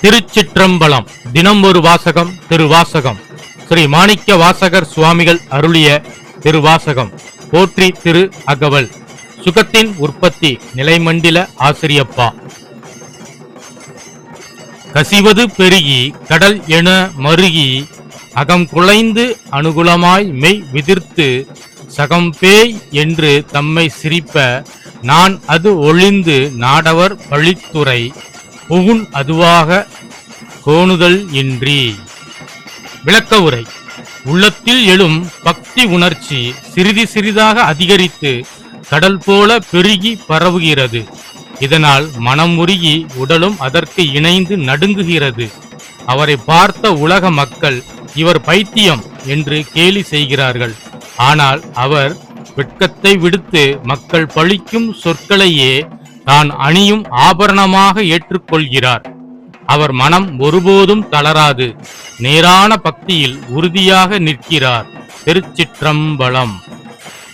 திருச்சிற்றம்பலம். தினம் ஒரு வாசகம். திருவாசகம். ஸ்ரீ மாணிக்க வாசகர் சுவாமிகள் அருளிய திருவாசகம். போற்றி திரு அகவல். சுகத்தின் உற்பத்தி. நிலைமண்டில ஆசிரியப்பா. கசிவது பெருகி கடல் என மருகி அகம் குலைந்து அனுகுலமாய் மெய் விதிர்த்து சகம்பேய் என்று தம்மை சிரிப்ப நான் அது ஒளிந்து நாடவர் பழித்துறை புகுன் அதுவாக கோணுதல் இன்றி. விளக்க உரை. உள்ளத்தில் எழும் பக்தி உணர்ச்சி சிறிது சிறிதாக அதிகரித்து கடல் போல பெருகி பரவுகிறது. இதனால் மனம் உருகி உடலும் அதற்கு இணைந்து நடுங்குகிறது. அவரை பார்த்த உலக மக்கள் இவர் பைத்தியம் என்று கேலி செய்கிறார்கள். ஆனால் அவர் வெட்கத்தை விடுத்து மக்கள் பழிக்கும் சொற்களையே தான் அணியும் ஆபரணமாக ஏற்றுக்கொள்கிறார். அவர் மனம் ஒருபோதும் தளராது நேரான பக்தியில் உறுதியாக நிற்கிறார். திருச்சிற்றம்பலம்.